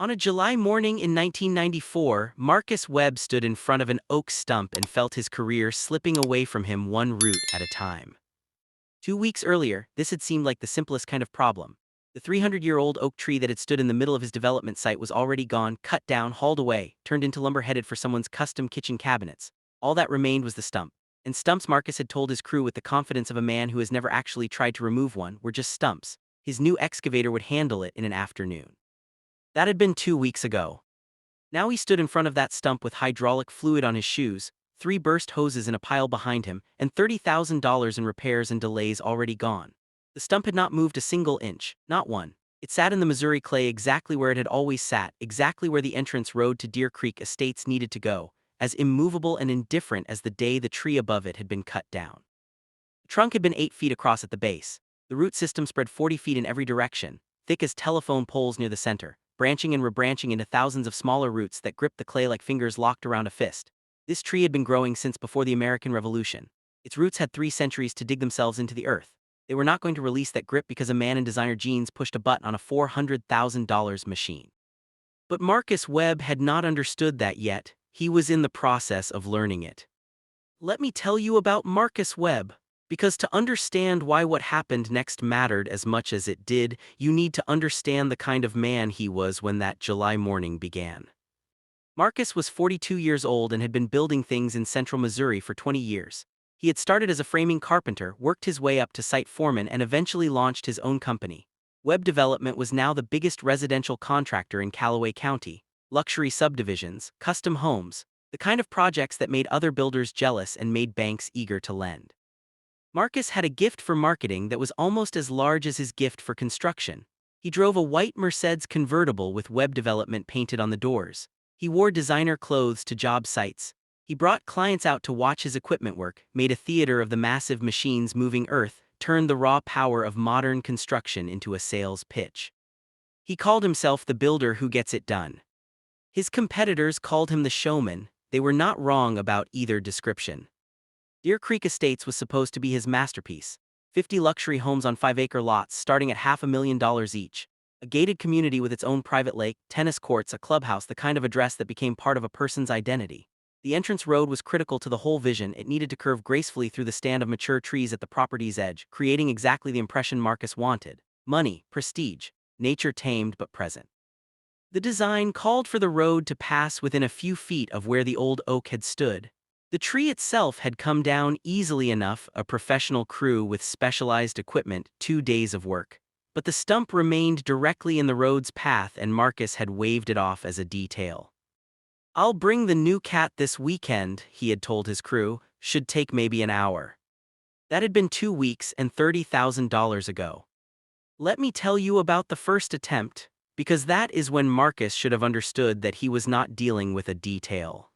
On a July morning in 1994, Marcus Webb stood in front of an oak stump and felt his career slipping away from him one root at a time. 2 weeks earlier, this had seemed like the simplest kind of problem. The 300-year-old oak tree that had stood in the middle of his development site was already gone, cut down, hauled away, turned into lumber headed for someone's custom kitchen cabinets. All that remained was the stump. And stumps, Marcus had told his crew with the confidence of a man who has never actually tried to remove one, were just stumps. His new excavator would handle it in an afternoon. That had been 2 weeks ago. Now he stood in front of that stump with hydraulic fluid on his shoes, 3 burst hoses in a pile behind him, and $30,000 in repairs and delays already gone. The stump had not moved a single inch, not one. It sat in the Missouri clay exactly where it had always sat, exactly where the entrance road to Deer Creek Estates needed to go, as immovable and indifferent as the day the tree above it had been cut down. The trunk had been 8 feet across at the base. The root system spread 40 feet in every direction, thick as telephone poles near the center, branching and rebranching into thousands of smaller roots that gripped the clay like fingers locked around a fist. This tree had been growing since before the American Revolution. Its roots had 3 centuries to dig themselves into the earth. They were not going to release that grip because a man in designer jeans pushed a button on a $400,000 machine. But Marcus Webb had not understood that yet. He was in the process of learning it. Let me tell you about Marcus Webb. Because to understand why what happened next mattered as much as it did, you need to understand the kind of man he was when that July morning began. Marcus was 42 years old and had been building things in central Missouri for 20 years. He had started as a framing carpenter, worked his way up to site foreman, and eventually launched his own company. Webb Development was now the biggest residential contractor in Callaway County. Luxury subdivisions, custom homes, the kind of projects that made other builders jealous and made banks eager to lend. Marcus had a gift for marketing that was almost as large as his gift for construction. He drove a white Mercedes convertible with Webb Development painted on the doors. He wore designer clothes to job sites. He brought clients out to watch his equipment work, made a theater of the massive machines moving earth, turned the raw power of modern construction into a sales pitch. He called himself the builder who gets it done. His competitors called him the showman. They were not wrong about either description. Deer Creek Estates was supposed to be his masterpiece. 50 luxury homes on 5-acre lots starting at $500,000 each. A gated community with its own private lake, tennis courts, a clubhouse, the kind of address that became part of a person's identity. The entrance road was critical to the whole vision. It needed to curve gracefully through the stand of mature trees at the property's edge, creating exactly the impression Marcus wanted. Money, prestige, nature tamed but present. The design called for the road to pass within a few feet of where the old oak had stood. The tree itself had come down easily enough, a professional crew with specialized equipment, 2 days of work. But the stump remained directly in the road's path and Marcus had waved it off as a detail. "I'll bring the new cat this weekend," he had told his crew, "should take maybe an hour." That had been 2 weeks and $30,000 ago. Let me tell you about the first attempt, because that is when Marcus should have understood that he was not dealing with a detail.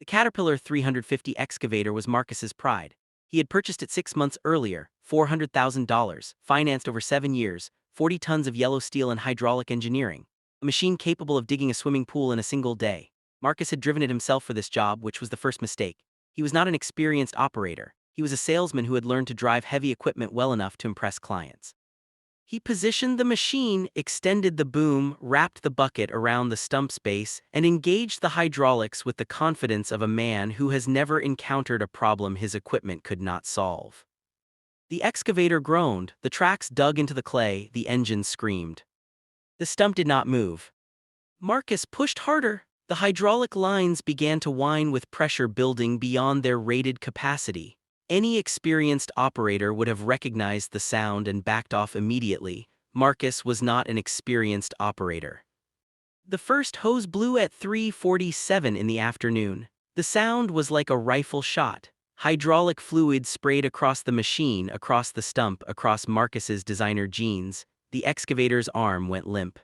The Caterpillar 350 excavator was Marcus's pride. He had purchased it 6 months earlier, $400,000, financed over 7 years, 40 tons of yellow steel and hydraulic engineering. A machine capable of digging a swimming pool in a single day. Marcus had driven it himself for this job, which was the first mistake. He was not an experienced operator. He was a salesman who had learned to drive heavy equipment well enough to impress clients. He positioned the machine, extended the boom, wrapped the bucket around the stump's base, and engaged the hydraulics with the confidence of a man who has never encountered a problem his equipment could not solve. The excavator groaned, the tracks dug into the clay, the engine screamed. The stump did not move. Marcus pushed harder. The hydraulic lines began to whine with pressure building beyond their rated capacity. Any experienced operator would have recognized the sound and backed off immediately. Marcus was not an experienced operator. The first hose blew at 3:47 in the afternoon. The sound was like a rifle shot. Hydraulic fluid sprayed across the machine, across the stump, across Marcus's designer jeans. The excavator's arm went limp.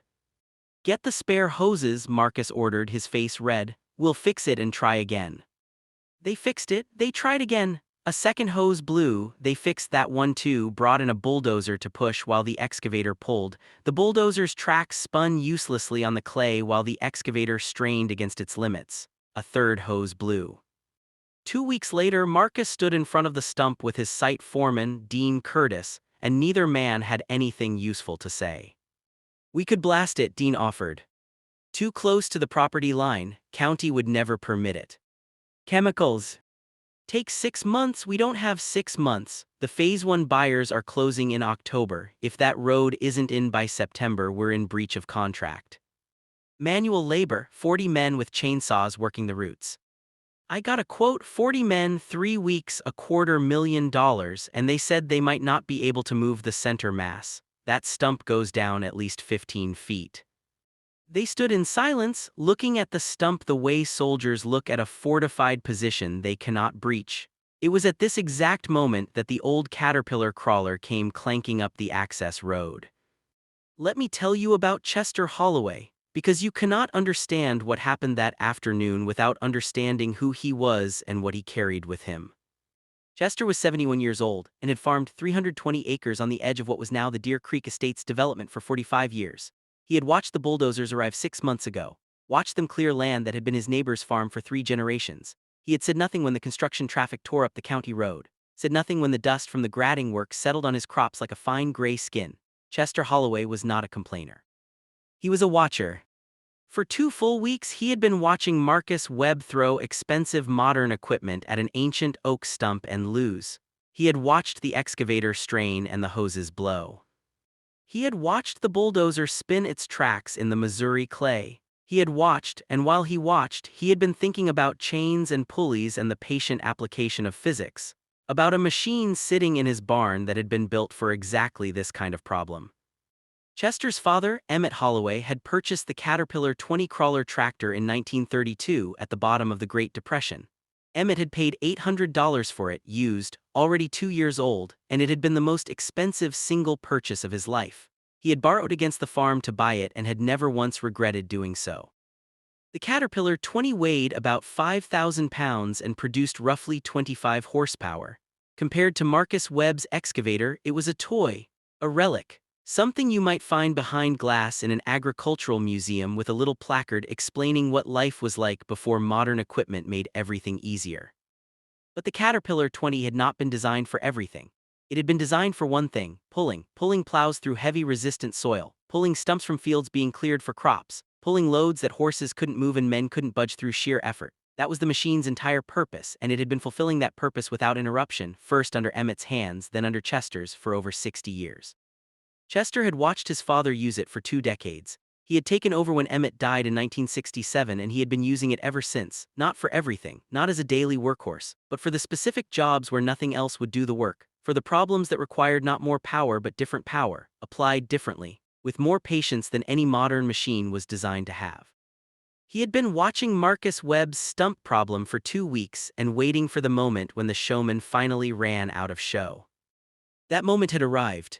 "Get the spare hoses," Marcus ordered, his face red. "We'll fix it and try again." They fixed it. They tried again. A second hose blew. They fixed that one too, brought in a bulldozer to push while the excavator pulled. The bulldozer's tracks spun uselessly on the clay while the excavator strained against its limits. A third hose blew. 2 weeks later, Marcus stood in front of the stump with his site foreman, Dean Curtis, and neither man had anything useful to say. "We could blast it," Dean offered. Too close to the property line, county would never permit it. Chemicals. Take 6 months, we don't have 6 months. The Phase 1 buyers are closing in October. If that road isn't in by September, we're in breach of contract. Manual labor, 40 men with chainsaws working the roots. I got a quote, 40 men, 3 weeks, $250,000, and they said they might not be able to move the center mass. That stump goes down at least 15 feet. They stood in silence, looking at the stump the way soldiers look at a fortified position they cannot breach. It was at this exact moment that the old caterpillar crawler came clanking up the access road. Let me tell you about Chester Holloway, because you cannot understand what happened that afternoon without understanding who he was and what he carried with him. Chester was 71 years old and had farmed 320 acres on the edge of what was now the Deer Creek Estates development for 45 years. He had watched the bulldozers arrive 6 months ago, watched them clear land that had been his neighbor's farm for 3 generations. He had said nothing when the construction traffic tore up the county road, said nothing when the dust from the grading work settled on his crops like a fine gray skin. Chester Holloway was not a complainer. He was a watcher. For 2 full weeks he had been watching Marcus Webb throw expensive modern equipment at an ancient oak stump and lose. He had watched the excavator strain and the hoses blow. He had watched the bulldozer spin its tracks in the Missouri clay. He had watched, and while he watched, he had been thinking about chains and pulleys and the patient application of physics, about a machine sitting in his barn that had been built for exactly this kind of problem. Chester's father, Emmett Holloway, had purchased the Caterpillar 20-crawler tractor in 1932 at the bottom of the Great Depression. Emmett had paid $800 for it, used, already 2 years old, and it had been the most expensive single purchase of his life. He had borrowed against the farm to buy it and had never once regretted doing so. The Caterpillar 20 weighed about 5,000 pounds and produced roughly 25 horsepower. Compared to Marcus Webb's Excavator, it was a toy, a relic. Something you might find behind glass in an agricultural museum with a little placard explaining what life was like before modern equipment made everything easier. But the Caterpillar 20 had not been designed for everything. It had been designed for one thing, pulling plows through heavy resistant soil, pulling stumps from fields being cleared for crops, pulling loads that horses couldn't move and men couldn't budge through sheer effort. That was the machine's entire purpose, and it had been fulfilling that purpose without interruption, first under Emmett's hands, then under Chester's, for over 60 years. Chester had watched his father use it for 2 decades. He had taken over when Emmett died in 1967 and he had been using it ever since, not for everything, not as a daily workhorse, but for the specific jobs where nothing else would do the work, for the problems that required not more power but different power, applied differently, with more patience than any modern machine was designed to have. He had been watching Marcus Webb's stump problem for 2 weeks and waiting for the moment when the showman finally ran out of show. That moment had arrived.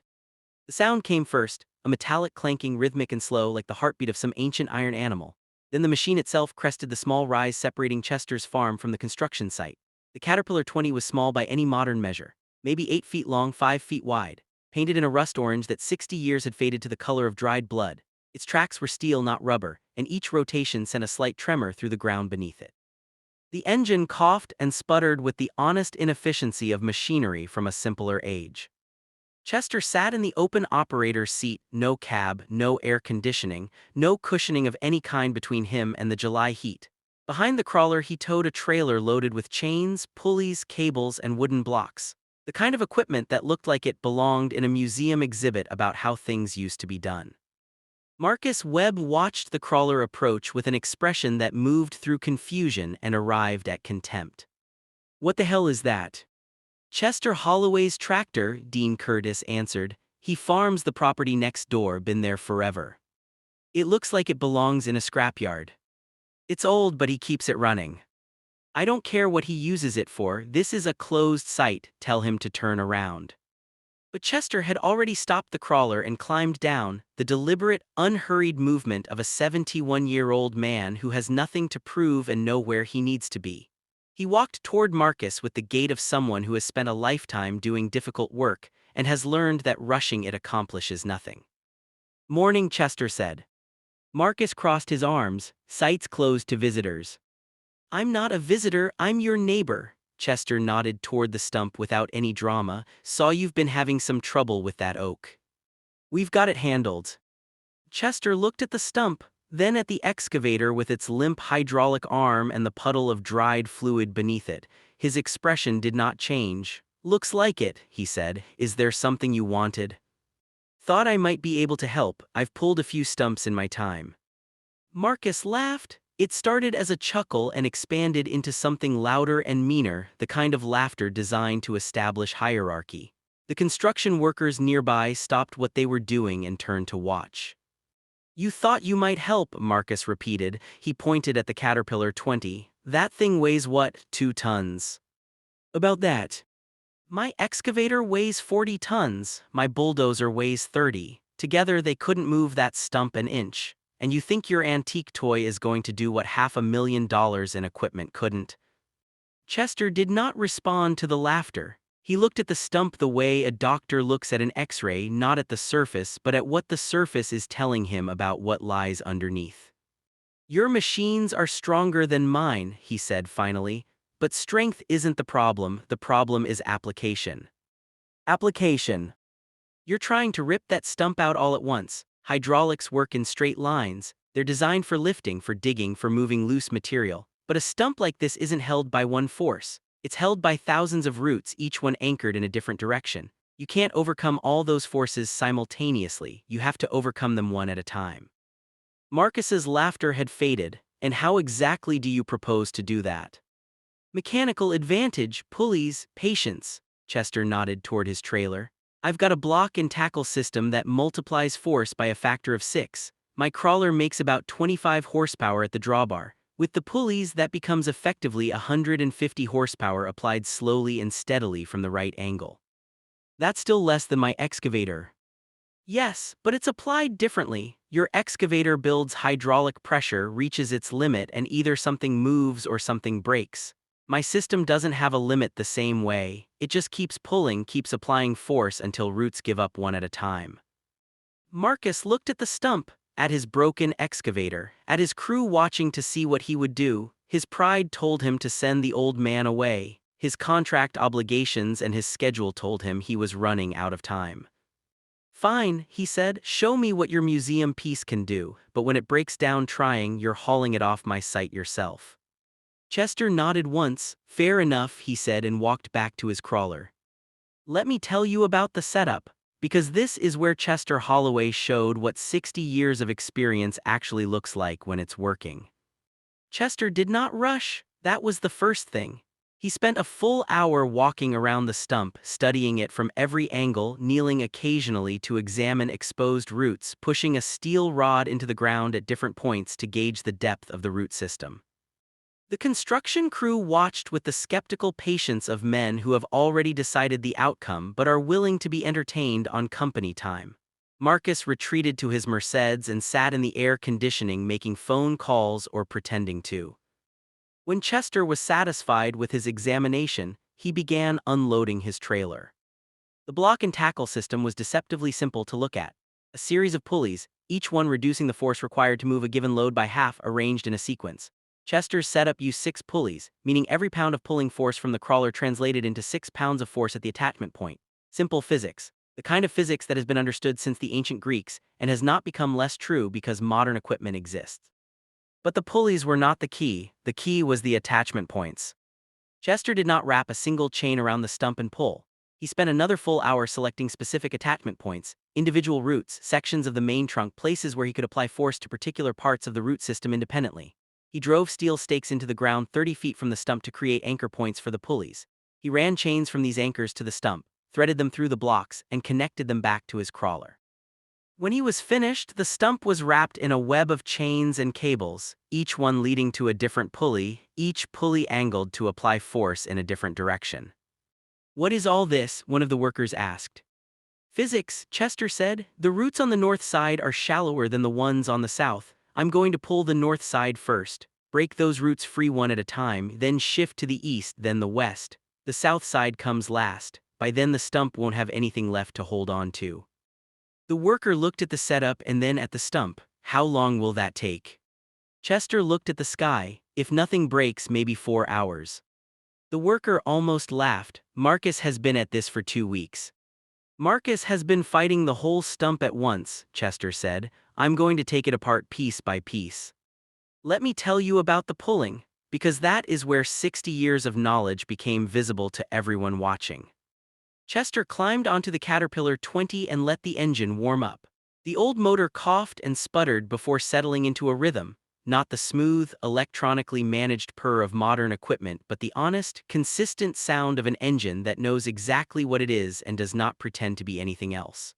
The sound came first, a metallic clanking, rhythmic and slow like the heartbeat of some ancient iron animal. Then the machine itself crested the small rise separating Chester's farm from the construction site. The Caterpillar 20 was small by any modern measure, maybe 8 feet long, 5 feet wide, painted in a rust orange that 60 years had faded to the color of dried blood. Its tracks were steel, not rubber, and each rotation sent a slight tremor through the ground beneath it. The engine coughed and sputtered with the honest inefficiency of machinery from a simpler age. Chester sat in the open operator's seat, no cab, no air conditioning, no cushioning of any kind between him and the July heat. Behind the crawler he towed a trailer loaded with chains, pulleys, cables, and wooden blocks. The kind of equipment that looked like it belonged in a museum exhibit about how things used to be done. Marcus Webb watched the crawler approach with an expression that moved through confusion and arrived at contempt. "What the hell is that?" "Chester Holloway's tractor," Dean Curtis answered. "He farms the property next door, been there forever. It looks like it belongs in a scrapyard. It's old, but he keeps it running. I don't care what he uses it for, this is a closed site, tell him to turn around." But Chester had already stopped the crawler and climbed down, the deliberate, unhurried movement of a 71-year-old man who has nothing to prove and know where he needs to be. He walked toward Marcus with the gait of someone who has spent a lifetime doing difficult work and has learned that rushing it accomplishes nothing. "Morning," Chester said. Marcus crossed his arms, sites closed to visitors. "I'm not a visitor, I'm your neighbor." Chester nodded toward the stump without any drama. "Saw you've been having some trouble with that oak. We've got it handled." Chester looked at the stump, Then at the excavator with its limp hydraulic arm and the puddle of dried fluid beneath it, his expression did not change. "Looks like it," he said. "Is there something you wanted?" "Thought I might be able to help. I've pulled a few stumps in my time." Marcus laughed. It started as a chuckle and expanded into something louder and meaner, the kind of laughter designed to establish hierarchy. The construction workers nearby stopped what they were doing and turned to watch. "You thought you might help," Marcus repeated. He pointed at the Caterpillar 20. "That thing weighs what, 2 tons?" "About that." "My excavator weighs 40 tons, my bulldozer weighs 30. Together they couldn't move that stump an inch. And you think your antique toy is going to do what $500,000 in equipment couldn't?" Chester did not respond to the laughter. He looked at the stump the way a doctor looks at an X-ray, not at the surface but at what the surface is telling him about what lies underneath. "Your machines are stronger than mine," he said finally. "But strength isn't the problem is application." "Application." "You're trying to rip that stump out all at once. Hydraulics work in straight lines. They're designed for lifting, for digging, for moving loose material. But a stump like this isn't held by one force. It's held by thousands of roots, each one anchored in a different direction. You can't overcome all those forces simultaneously. You have to overcome them one at a time." Marcus's laughter had faded. "And how exactly do you propose to do that?" "Mechanical advantage, pulleys, patience." Chester nodded toward his trailer. "I've got a block and tackle system that multiplies force by a factor of 6. My crawler makes about 25 horsepower at the drawbar. With the pulleys, that becomes effectively 150 horsepower applied slowly and steadily from the right angle." "That's still less than my excavator." "Yes, but it's applied differently. Your excavator builds hydraulic pressure, reaches its limit, and either something moves or something breaks. My system doesn't have a limit the same way. It just keeps pulling, keeps applying force until roots give up one at a time." Marcus looked at the stump, at his broken excavator, at his crew watching to see what he would do. His pride told him to send the old man away. His contract obligations and his schedule told him he was running out of time. "Fine," he said, "show me what your museum piece can do, but when it breaks down trying, you're hauling it off my site yourself." Chester nodded once. "Fair enough," he said and walked back to his crawler. "Let me tell you about the setup, because this is where Chester Holloway showed what 60 years of experience actually looks like when it's working." Chester did not rush. That was the first thing. He spent a full hour walking around the stump, studying it from every angle, kneeling occasionally to examine exposed roots, pushing a steel rod into the ground at different points to gauge the depth of the root system. The construction crew watched with the skeptical patience of men who have already decided the outcome but are willing to be entertained on company time. Marcus retreated to his Mercedes and sat in the air conditioning making phone calls or pretending to. When Chester was satisfied with his examination, he began unloading his trailer. The block and tackle system was deceptively simple to look at. A series of pulleys, each one reducing the force required to move a given load by half, arranged in a sequence. Chester's setup used 6 pulleys, meaning every pound of pulling force from the crawler translated into 6 pounds of force at the attachment point. Simple physics. The kind of physics that has been understood since the ancient Greeks and has not become less true because modern equipment exists. But the pulleys were not the key was the attachment points. Chester did not wrap a single chain around the stump and pull. He spent another full hour selecting specific attachment points, individual roots, sections of the main trunk, places where he could apply force to particular parts of the root system independently. He drove steel stakes into the ground 30 feet from the stump to create anchor points for the pulleys. He ran chains from these anchors to the stump, threaded them through the blocks, and connected them back to his crawler. When he was finished, the stump was wrapped in a web of chains and cables, each one leading to a different pulley, each pulley angled to apply force in a different direction. "What is all this?" one of the workers asked. "Physics," Chester said. "The roots on the north side are shallower than the ones on the south. I'm going to pull the north side first, break those roots free one at a time, then shift to the east, then the west. The south side comes last. By then the stump won't have anything left to hold on to." The worker looked at the setup and then at the stump. "How long will that take?" Chester looked at the sky. "If nothing breaks, maybe 4 hours." The worker almost laughed. "Marcus has been at this for 2 weeks." "Marcus has been fighting the whole stump at once," Chester said. I'm going to take it apart piece by piece. Let me tell you about the pulling, because that is where 60 years of knowledge became visible to everyone watching. Chester climbed onto the Caterpillar 20 and let the engine warm up. The old motor coughed and sputtered before settling into a rhythm, not the smooth, electronically managed purr of modern equipment, but the honest, consistent sound of an engine that knows exactly what it is and does not pretend to be anything else.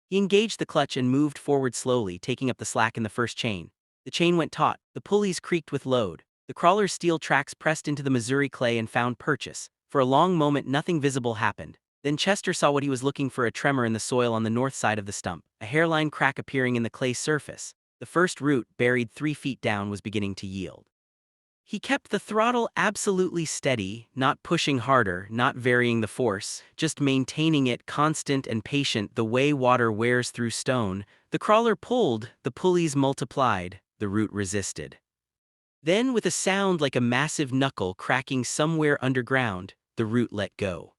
He engaged the clutch and moved forward slowly, taking up the slack in the first chain. The chain went taut, the pulleys creaked with load. The crawler's steel tracks pressed into the Missouri clay and found purchase. For a long moment nothing visible happened. Then Chester saw what he was looking for: a tremor in the soil on the north side of the stump, a hairline crack appearing in the clay surface. The first root, buried 3 feet down, was beginning to yield. He kept the throttle absolutely steady, not pushing harder, not varying the force, just maintaining it constant and patient the way water wears through stone. The crawler pulled, the pulleys multiplied, the root resisted. Then, with a sound like a massive knuckle cracking somewhere underground, the root let go.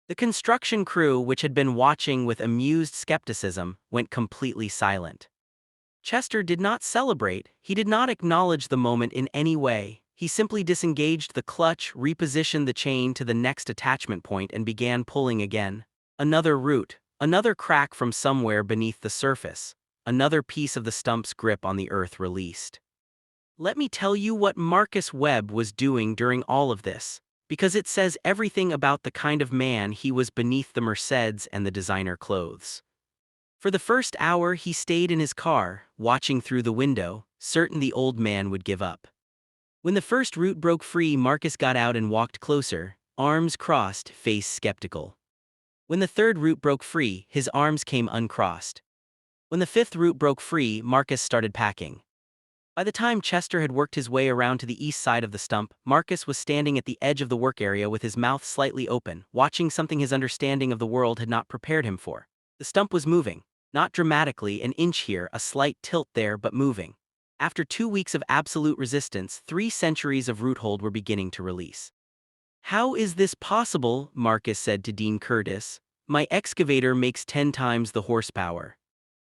The construction crew, which had been watching with amused skepticism, went completely silent. Chester did not celebrate, he did not acknowledge the moment in any way. He simply disengaged the clutch, repositioned the chain to the next attachment point, and began pulling again. Another root, another crack from somewhere beneath the surface, another piece of the stump's grip on the earth released. Let me tell you what Marcus Webb was doing during all of this, because it says everything about the kind of man he was beneath the Mercedes and the designer clothes. For the first hour he stayed in his car, watching through the window, certain the old man would give up. When the first root broke free, Marcus got out and walked closer, arms crossed, face skeptical. When the third root broke free, his arms came uncrossed. When the fifth root broke free, Marcus started packing. By the time Chester had worked his way around to the east side of the stump, Marcus was standing at the edge of the work area with his mouth slightly open, watching something his understanding of the world had not prepared him for. The stump was moving. Not dramatically, an inch here, a slight tilt there, but moving. After 2 weeks of absolute resistance, 3 centuries of root hold were beginning to release. "How is this possible?" Marcus said to Dean Curtis. "My excavator makes 10 times the horsepower."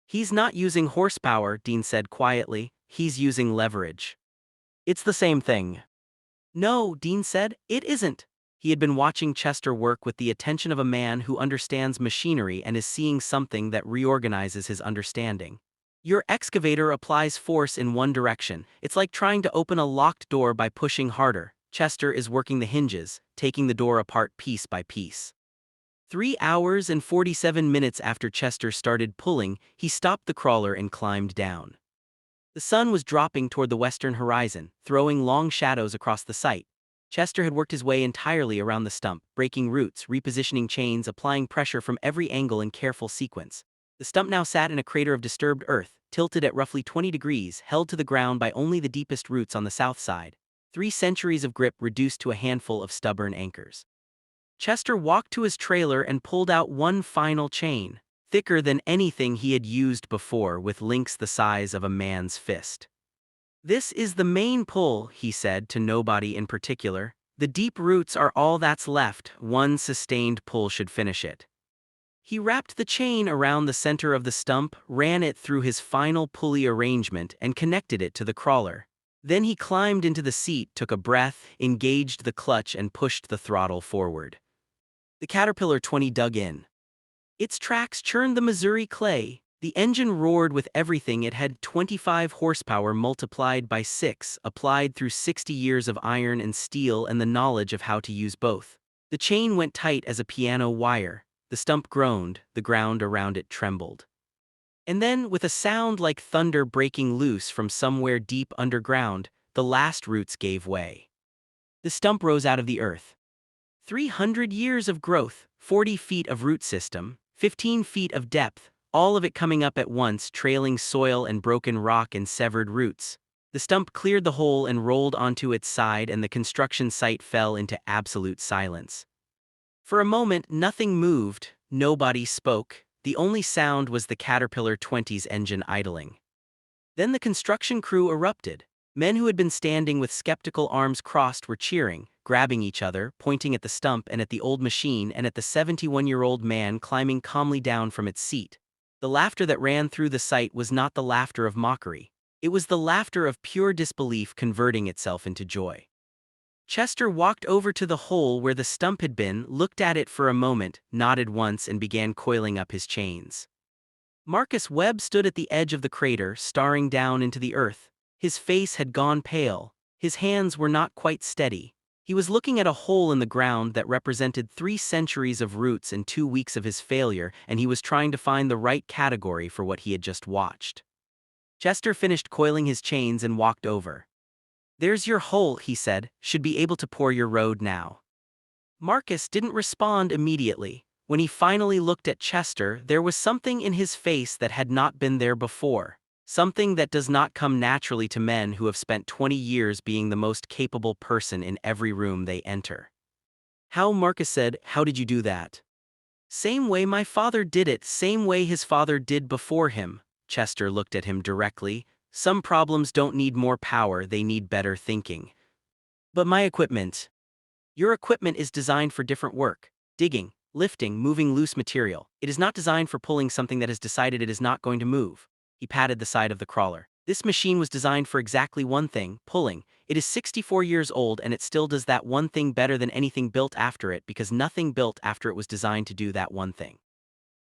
"He's not using horsepower," Dean said quietly. "He's using leverage." "It's the same thing." "No," Dean said, "it isn't." He had been watching Chester work with the attention of a man who understands machinery and is seeing something that reorganizes his understanding. "Your excavator applies force in one direction. It's like trying to open a locked door by pushing harder. Chester is working the hinges, taking the door apart piece by piece." 3 hours and 47 minutes after Chester started pulling, he stopped the crawler and climbed down. The sun was dropping toward the western horizon, throwing long shadows across the site. Chester had worked his way entirely around the stump, breaking roots, repositioning chains, applying pressure from every angle in careful sequence. The stump now sat in a crater of disturbed earth, tilted at roughly 20 degrees, held to the ground by only the deepest roots on the south side. 3 centuries of grip reduced to a handful of stubborn anchors. Chester walked to his trailer and pulled out one final chain, thicker than anything he had used before, with links the size of a man's fist. "This is the main pull," he said to nobody in particular. "The deep roots are all that's left. One sustained pull should finish it." He wrapped the chain around the center of the stump, ran it through his final pulley arrangement, and connected it to the crawler. Then he climbed into the seat, took a breath, engaged the clutch, and pushed the throttle forward. The Caterpillar 20 dug in. Its tracks churned the Missouri clay. The engine roared with everything it had: 25 horsepower multiplied by 6, applied through 60 years of iron and steel and the knowledge of how to use both. The chain went tight as a piano wire. The stump groaned, the ground around it trembled. And then, with a sound like thunder breaking loose from somewhere deep underground, the last roots gave way. The stump rose out of the earth. 300 years of growth, 40 feet of root system, 15 feet of depth, all of it coming up at once, trailing soil and broken rock and severed roots. The stump cleared the hole and rolled onto its side, and the construction site fell into absolute silence. For a moment, nothing moved, nobody spoke. The only sound was the Caterpillar 20's engine idling. Then the construction crew erupted. Men who had been standing with skeptical arms crossed were cheering, grabbing each other, pointing at the stump and at the old machine and at the 71-year-old man climbing calmly down from its seat. The laughter that ran through the sight was not the laughter of mockery. It was the laughter of pure disbelief converting itself into joy. Chester walked over to the hole where the stump had been, looked at it for a moment, nodded once and began coiling up his chains. Marcus Webb stood at the edge of the crater, staring down into the earth. His face had gone pale. His hands were not quite steady. He was looking at a hole in the ground that represented 3 centuries of roots and 2 weeks of his failure, and he was trying to find the right category for what he had just watched. Chester finished coiling his chains and walked over. "There's your hole," he said. "Should be able to pour your road now." Marcus didn't respond immediately. When he finally looked at Chester, there was something in his face that had not been there before. Something that does not come naturally to men who have spent 20 years being the most capable person in every room they enter. "How?" Marcus said. "How did you do that?" "Same way my father did it, same way his father did before him." Chester looked at him directly. "Some problems don't need more power, they need better thinking." "But my equipment." "Your equipment is designed for different work. Digging, lifting, moving loose material. It is not designed for pulling something that has decided it is not going to move." He patted the side of the crawler. "This machine was designed for exactly one thing, pulling. It is 64 years old and it still does that one thing better than anything built after it because nothing built after it was designed to do that one thing.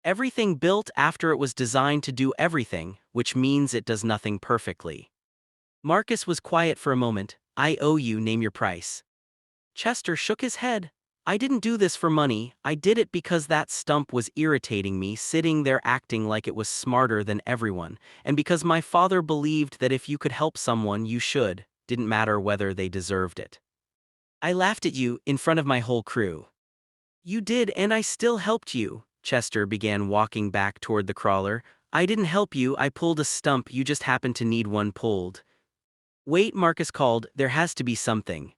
Everything built after it was designed to do everything, which means it does nothing perfectly." Marcus was quiet for a moment. "I owe you, name your price." Chester shook his head. "I didn't do this for money, I did it because that stump was irritating me, sitting there acting like it was smarter than everyone, and because my father believed that if you could help someone you should, didn't matter whether they deserved it. I laughed at you, in front of my whole crew." "You did and I still helped you." Chester began walking back toward the crawler. "I didn't help you, I pulled a stump, you just happened to need one pulled." "Wait," Marcus called, "there has to be something."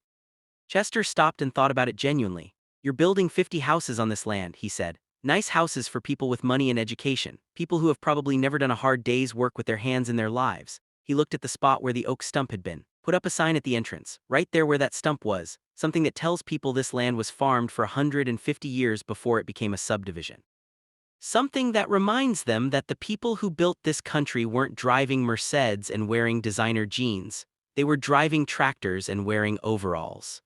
Chester stopped and thought about it genuinely. "You're building 50 houses on this land," he said. "Nice houses for people with money and education, people who have probably never done a hard day's work with their hands in their lives." He looked at the spot where the oak stump had been. "Put up a sign at the entrance, right there where that stump was, something that tells people this land was farmed for 150 years before it became a subdivision. Something that reminds them that the people who built this country weren't driving Mercedes and wearing designer jeans, they were driving tractors and wearing overalls."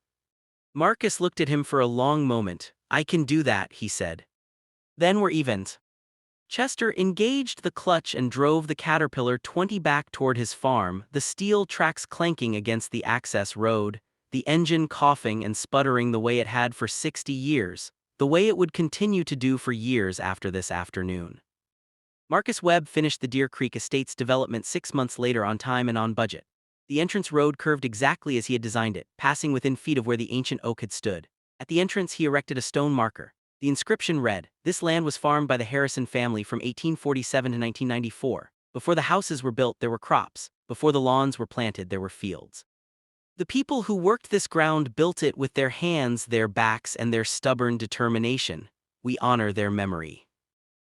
Marcus looked at him for a long moment. "I can do that," he said. "Then we're evens." Chester engaged the clutch and drove the Caterpillar 20 back toward his farm, the steel tracks clanking against the access road, the engine coughing and sputtering the way it had for 60 years, the way it would continue to do for years after this afternoon. Marcus Webb finished the Deer Creek Estates development 6 months later on time and on budget. The entrance road curved exactly as he had designed it, passing within feet of where the ancient oak had stood. At the entrance he erected a stone marker. The inscription read, "This land was farmed by the Harrison family from 1847 to 1994. Before the houses were built there were crops, before the lawns were planted there were fields. The people who worked this ground built it with their hands, their backs, and their stubborn determination. We honor their memory."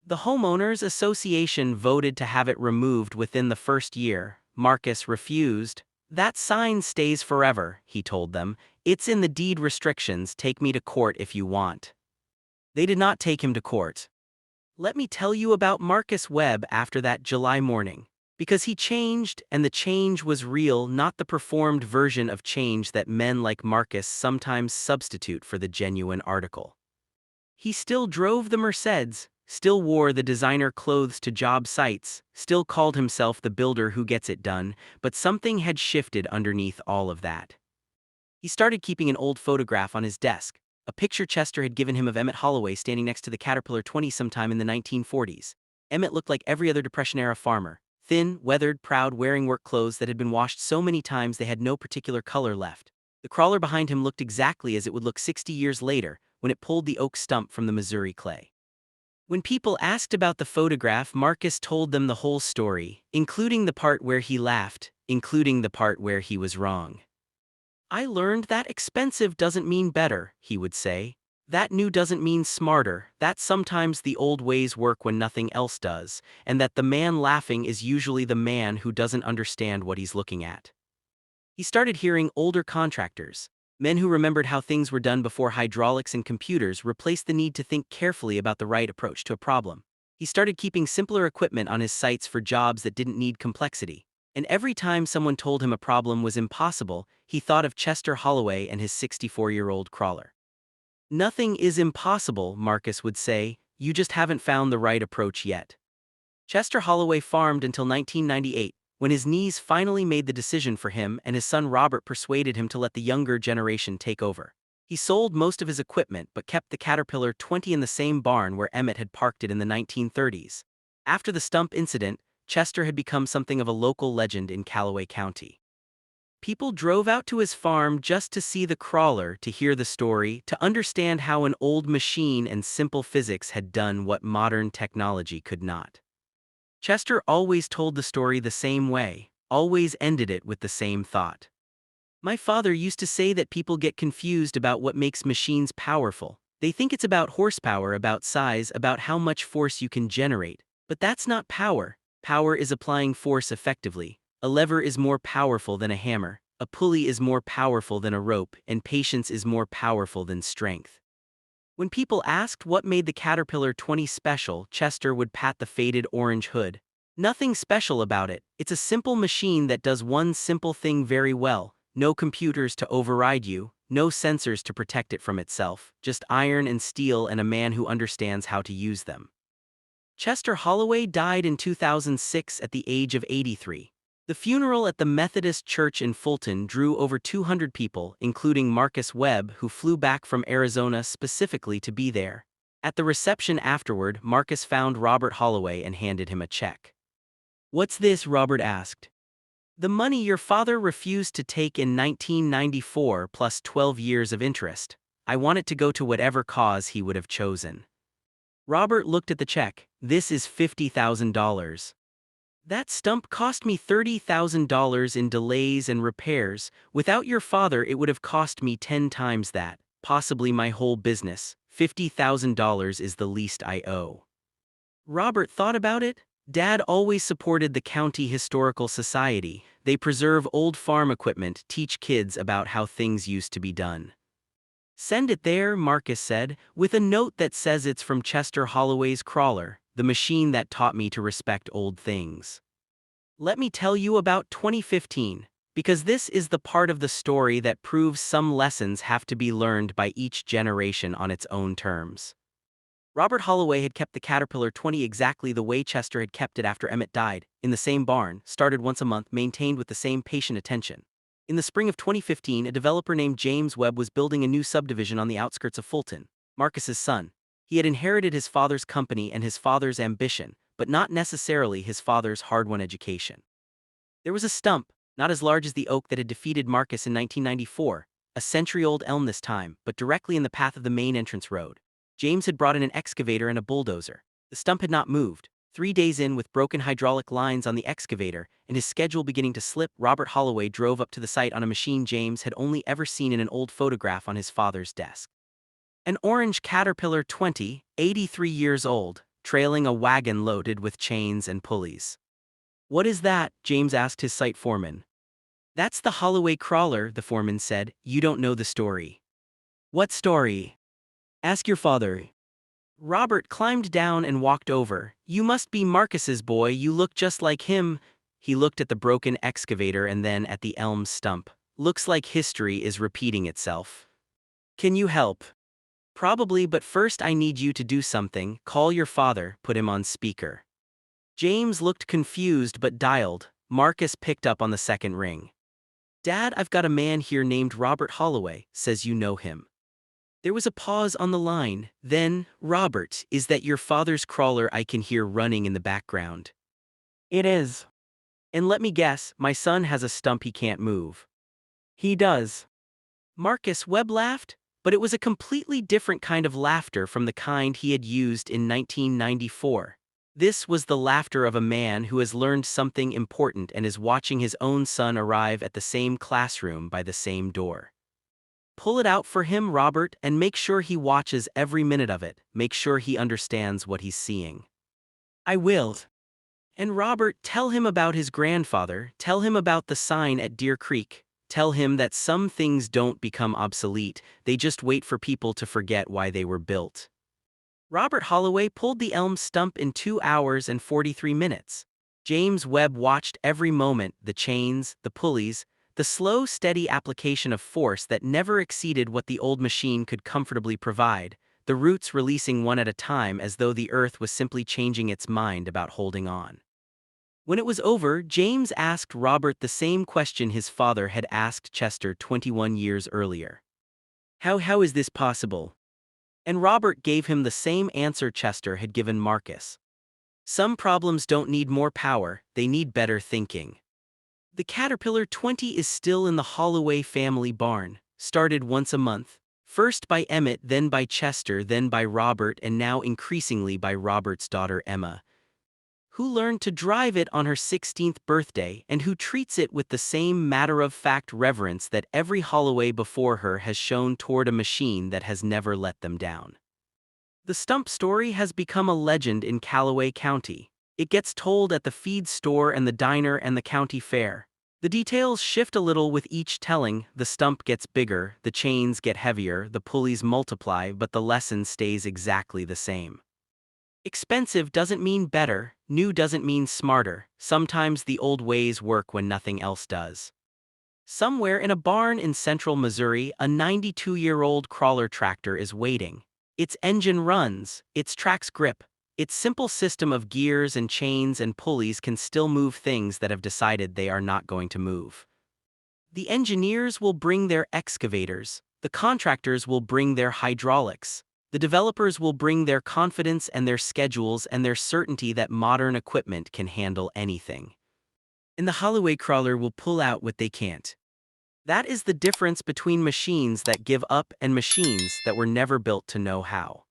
The Homeowners Association voted to have it removed within the first year. Marcus refused. "That sign stays forever," he told them. "It's in the deed restrictions, take me to court if you want." They did not take him to court. Let me tell you about Marcus Webb after that July morning. Because he changed, and the change was real, not the performed version of change that men like Marcus sometimes substitute for the genuine article. He still drove the Mercedes, still wore the designer clothes to job sites, still called himself the builder who gets it done, but something had shifted underneath all of that. He started keeping an old photograph on his desk, a picture Chester had given him of Emmett Holloway standing next to the Caterpillar 20 sometime in the 1940s. Emmett looked like every other Depression-era farmer, thin, weathered, proud, wearing work clothes that had been washed so many times they had no particular color left. The crawler behind him looked exactly as it would look 60 years later, when it pulled the oak stump from the Missouri clay. When people asked about the photograph, Marcus told them the whole story, including the part where he laughed, including the part where he was wrong. "I learned that expensive doesn't mean better," he would say. "That new doesn't mean smarter, that sometimes the old ways work when nothing else does, and that the man laughing is usually the man who doesn't understand what he's looking at." He started hearing older contractors, men who remembered how things were done before hydraulics and computers replaced the need to think carefully about the right approach to a problem. He started keeping simpler equipment on his sites for jobs that didn't need complexity. And every time someone told him a problem was impossible, he thought of Chester Holloway and his 64-year-old crawler. "Nothing is impossible," Marcus would say, "you just haven't found the right approach yet." Chester Holloway farmed until 1998, when his knees finally made the decision for him and his son Robert persuaded him to let the younger generation take over. He sold most of his equipment but kept the Caterpillar 20 in the same barn where Emmett had parked it in the 1930s. After the Stump incident, Chester had become something of a local legend in Callaway County. People drove out to his farm just to see the crawler, to hear the story, to understand how an old machine and simple physics had done what modern technology could not. Chester always told the story the same way, always ended it with the same thought. "My father used to say that people get confused about what makes machines powerful. They think it's about horsepower, about size, about how much force you can generate. But that's not power. Power is applying force effectively. A lever is more powerful than a hammer, a pulley is more powerful than a rope, and patience is more powerful than strength." When people asked what made the Caterpillar 20 special, Chester would pat the faded orange hood. "Nothing special about it. It's a simple machine that does one simple thing very well. No computers to override you, no sensors to protect it from itself, just iron and steel and a man who understands how to use them." Chester Holloway died in 2006 at the age of 83. The funeral at the Methodist Church in Fulton drew over 200 people, including Marcus Webb, who flew back from Arizona specifically to be there. At the reception afterward, Marcus found Robert Holloway and handed him a check. "What's this?" Robert asked. "The money your father refused to take in 1994 plus 12 years of interest. I want it to go to whatever cause he would have chosen." Robert looked at the check. "This is $50,000. That stump cost me $30,000 in delays and repairs. Without your father it would have cost me 10 times that, possibly my whole business. $50,000 is the least I owe." Robert thought about it. Dad always supported the County Historical Society. They preserve old farm equipment, teach kids about how things used to be done. "Send it there," Marcus said, "with a note that says it's from Chester Holloway's crawler, the machine that taught me to respect old things." Let me tell you about 2015, because this is the part of the story that proves some lessons have to be learned by each generation on its own terms. Robert Holloway had kept the Caterpillar 20 exactly the way Chester had kept it after Emmett died, in the same barn, started once a month, maintained with the same patient attention. In the spring of 2015, a developer named James Webb was building a new subdivision on the outskirts of Fulton. Marcus's son. He had inherited his father's company and his father's ambition, but not necessarily his father's hard-won education. There was a stump, not as large as the oak that had defeated Marcus in 1994, a century-old elm this time, but directly in the path of the main entrance road. James had brought in an excavator and a bulldozer. The stump had not moved. 3 days in, with broken hydraulic lines on the excavator and his schedule beginning to slip, Robert Holloway drove up to the site on a machine James had only ever seen in an old photograph on his father's desk. An orange Caterpillar 20, 83 years old, trailing a wagon loaded with chains and pulleys. "What is that?" James asked his site foreman. "That's the Holloway crawler," the foreman said. "You don't know the story." "What story?" "Ask your father." Robert climbed down and walked over. "You must be Marcus's boy, you look just like him." He looked at the broken excavator and then at the elm stump. "Looks like history is repeating itself. Can you help?" "Probably, but first I need you to do something. Call your father." Put him on speaker. James looked confused but dialed. Marcus picked up on the second ring. "Dad, I've got a man here named Robert Holloway, says you know him." There was a pause on the line. Then, "Robert, is that your father's crawler I can hear running in the background?" "It is." "And let me guess, my son has a stump he can't move." "He does." Marcus Webb laughed, but it was a completely different kind of laughter from the kind he had used in 1994. This was the laughter of a man who has learned something important and is watching his own son arrive at the same classroom by the same door. "Pull it out for him, Robert, and make sure he watches every minute of it. Make sure he understands what he's seeing." "I will." "And Robert, tell him about his grandfather. Tell him about the sign at Deer Creek. Tell him that some things don't become obsolete, they just wait for people to forget why they were built." Robert Holloway pulled the elm stump in 2 hours and 43 minutes. James Webb watched every moment, the chains, the pulleys, the slow, steady application of force that never exceeded what the old machine could comfortably provide, the roots releasing one at a time as though the earth was simply changing its mind about holding on. When it was over, James asked Robert the same question his father had asked Chester 21 years earlier. How is this possible? And Robert gave him the same answer Chester had given Marcus. Some problems don't need more power, they need better thinking. The Caterpillar 20 is still in the Holloway family barn, started once a month, first by Emmett, then by Chester, then by Robert, and now increasingly by Robert's daughter Emma, who learned to drive it on her 16th birthday and who treats it with the same matter-of-fact reverence that every Holloway before her has shown toward a machine that has never let them down. The Stump story has become a legend in Callaway County. It gets told at the feed store and the diner and the county fair. The details shift a little with each telling. The stump gets bigger, the chains get heavier, the pulleys multiply, but the lesson stays exactly the same. Expensive doesn't mean better, new doesn't mean smarter. Sometimes the old ways work when nothing else does. Somewhere in a barn in central Missouri, a 92-year-old crawler tractor is waiting. Its engine runs, its tracks grip. Its simple system of gears and chains and pulleys can still move things that have decided they are not going to move. The engineers will bring their excavators, the contractors will bring their hydraulics, the developers will bring their confidence and their schedules and their certainty that modern equipment can handle anything. And the Holloway crawler will pull out what they can't. That is the difference between machines that give up and machines that were never built to know how.